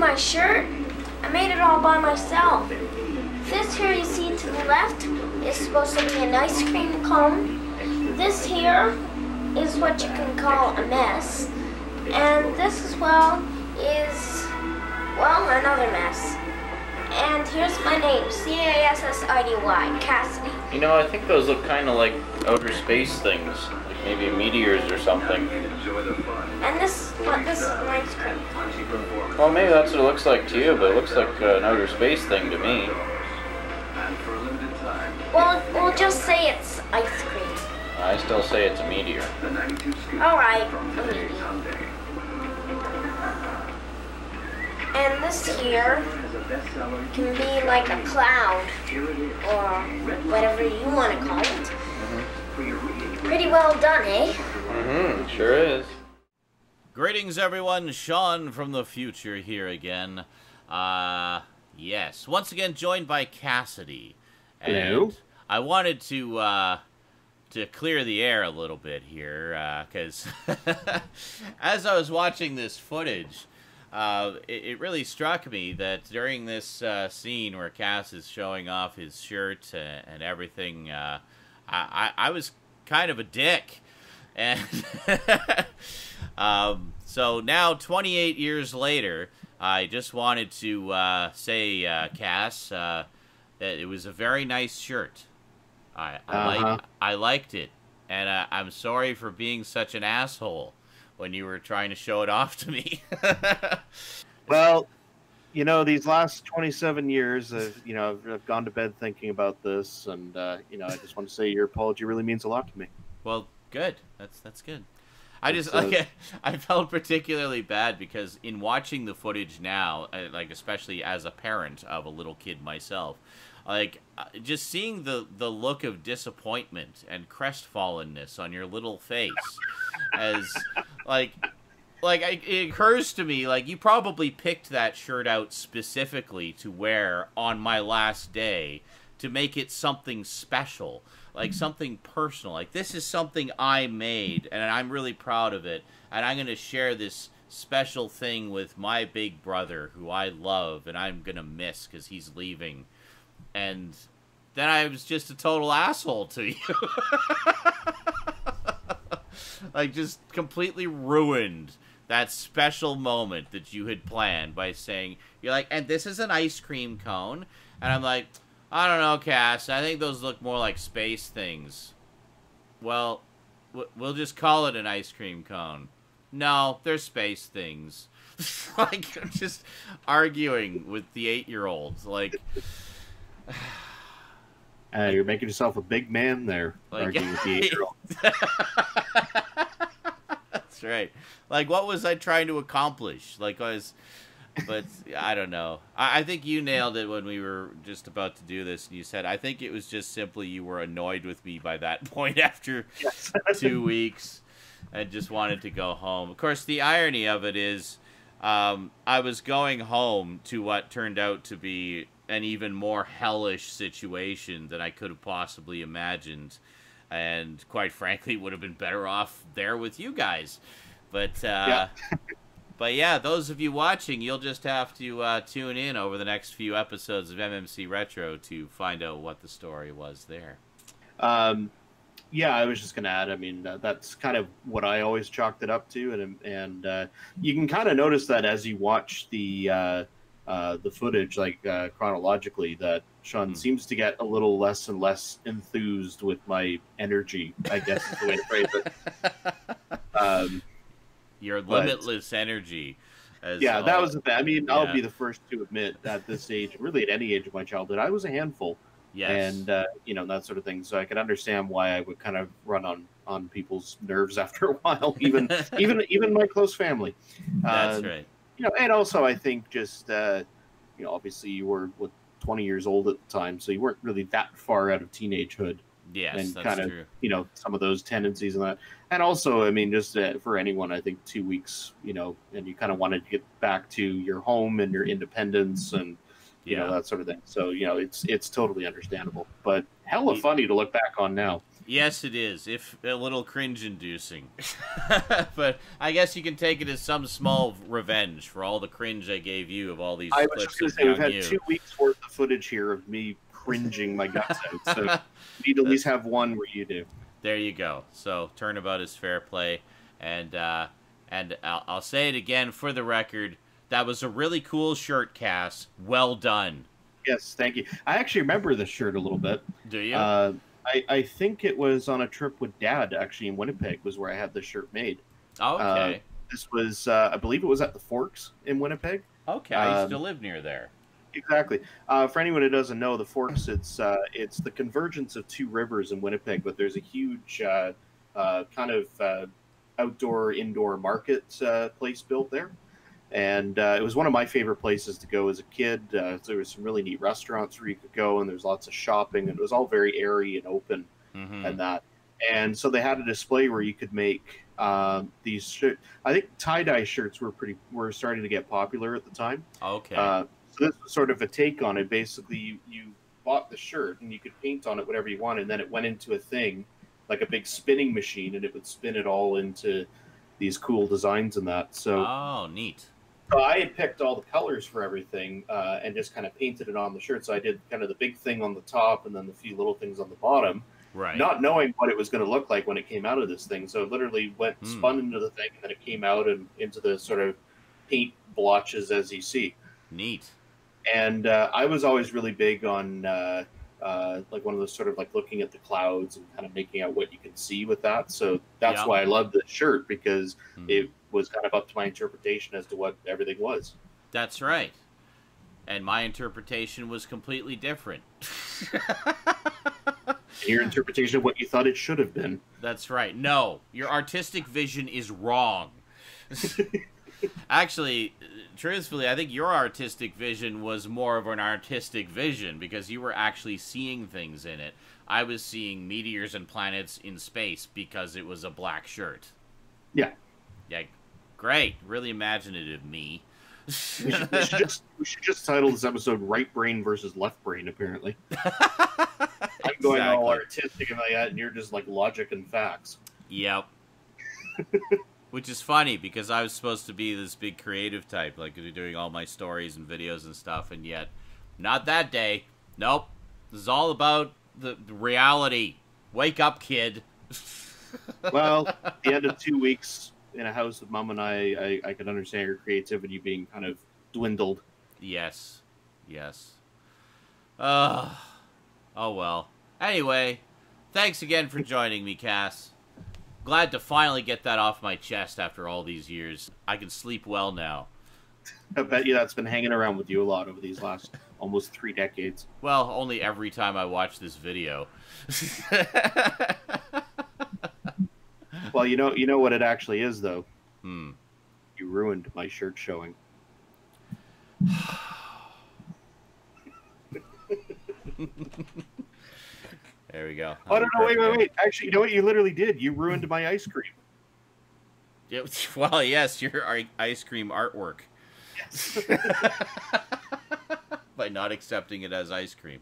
my shirt, I made it all by myself. This here you see to the left is supposed to be an ice cream cone. This here is what you can call a mess. And this as well is, well, another mess. And here's my name, Cassidy, Cassidy. You know, I think those look kind of like outer space things, like maybe meteors or something. And this is an ice cream cone. Well, maybe that's what it looks like to you, but it looks like an outer space thing to me. Well, we'll just say it's ice cream. I still say it's a meteor. Alright, a meteor. And this here can be like a cloud, or whatever you want to call it. Pretty well done, eh? Sure is. Greetings, everyone. Sean from the future here again. Yes, once again joined by Cassidy. And Hello. I wanted to clear the air a little bit here, because as I was watching this footage, it really struck me that during this scene where Cass is showing off his shirt and everything, I was kind of a dick. And so now, 28 years later, I just wanted to say, Cass, that it was a very nice shirt. I liked it, and I'm sorry for being such an asshole when you were trying to show it off to me. Well, you know, these last 27 years, I've gone to bed thinking about this, and I just want to say your apology really means a lot to me. Well, good. That's good. I felt particularly bad because in watching the footage now, like especially as a parent of a little kid myself, like just seeing the look of disappointment and crestfallenness on your little face, as it occurs to me, like, you probably picked that shirt out specifically to wear on my last day to make it something special, like something personal. Like, this is something I made, and I'm really proud of it, and I'm going to share this special thing with my big brother, who I love, and I'm going to miss because he's leaving. And then I was just a total asshole to you. Like, just completely ruined that special moment that you had planned by saying, you're like, and this is an ice cream cone. And I'm like, I don't know, Cass, I think those look more like space things. Well, we'll just call it an ice cream cone. No, they're space things. Like, I'm just arguing with the 8-year-olds. Like, You're making yourself a big man there, like, arguing with the 8-year-old. That's right. Like, what was I trying to accomplish? Like, but I don't know. I think you nailed it when we were just about to do this, and you said, I think it was just simply you were annoyed with me by that point after 2 weeks and just wanted to go home. Of course, the irony of it is I was going home to what turned out to be an even more hellish situation than I could have possibly imagined, and quite frankly would have been better off there with you guys. But but yeah, those of you watching, you'll just have to tune in over the next few episodes of MMC Retro to find out what the story was there. Yeah, I was just going to add, I mean, that's kind of what I always chalked it up to, and you can kind of notice that as you watch the footage, like chronologically, that Sean seems to get a little less and less enthused with my energy, I guess is the way to phrase it. Your limitless energy. That was the thing. I mean, I'll be the first to admit at this age, really at any age of my childhood, I was a handful. Yes. And, that sort of thing. So I could understand why I would kind of run on people's nerves after a while, even my close family. That's right. And also I think just, obviously you were 20 years old at the time, so you weren't really that far out of teenagehood. Yes, and that's kind of, true. Some of those tendencies and that. And also, I mean, just for anyone, I think 2 weeks, and you kind of wanted to get back to your home and your independence and, that sort of thing. So, it's totally understandable, but hella funny to look back on now. Yes, it is. If a little cringe-inducing, but I guess you can take it as some small revenge for all the cringe I gave you of all these I was clips just going of to say, we've young had you. 2 weeks worth of footage here of me cringing my guts out. So you need to at least have one where you do. There you go. So turnabout is fair play, and I'll say it again for the record. That was a really cool shirt, Cass. Well done. Yes, thank you. I actually remember this shirt a little bit. Do you? I think it was on a trip with Dad, actually, in Winnipeg, was where I had this shirt made. Okay. This was, I believe it was at the Forks in Winnipeg. Okay, I used to live near there. Exactly. For anyone who doesn't know, the Forks, it's the convergence of 2 rivers in Winnipeg, but there's a huge kind of outdoor-indoor market place built there. And it was one of my favorite places to go as a kid. There was some really neat restaurants where you could go, and there's lots of shopping, and it was all very airy and open and that. And so they had a display where you could make these shirts. I think tie-dye shirts were starting to get popular at the time. Okay. So this was sort of a take on it. Basically, you bought the shirt, and you could paint on it whatever you wanted, and then it went into a thing, like a big spinning machine, and it would spin it all into these cool designs and that. So, oh, neat. So I had picked all the colors for everything and just kind of painted it on the shirt. So I did kind of the big thing on the top and then the few little things on the bottom, Right. not knowing what it was going to look like when it came out of this thing. So it literally spun into the thing, and then it came out and into the sort of paint blotches as you see. Neat. And I was always really big on like one of those sort of like looking at the clouds and kind of making out what you can see with that. So that's why I love this shirt, because it was kind of up to my interpretation as to what everything was. That's right. And my interpretation was completely different. Your interpretation of what you thought it should have been. That's right. No, your artistic vision is wrong. Actually, truthfully, I think your artistic vision was more of an artistic vision, because you were actually seeing things in it. I was seeing meteors and planets in space because it was a black shirt. Yeah. Yeah, great. Really imaginative, me. We should just title this episode "Right Brain versus Left Brain." Apparently, I'm going all artistic and like that, and you're just like logic and facts. Yep. Which is funny, because I was supposed to be this big creative type, like doing all my stories and videos and stuff, and yet, not that day. Nope. This is all about the reality. Wake up, kid. Well, at the end of 2 weeks in a house with Mom and I could understand your creativity being kind of dwindled. Yes. Yes. Oh, well. Anyway, thanks again for joining me, Cass. Glad to finally get that off my chest after all these years. I can sleep well now. I bet you that's been hanging around with you a lot over these last almost 3 decades. Well, only every time I watch this video. Well, you know what it actually is, though. You ruined my shirt showing. There we go. Oh, no, wait. Actually, you know what you literally did? You ruined my ice cream. Yeah, well, yes, your ice cream artwork. Yes. By not accepting it as ice cream.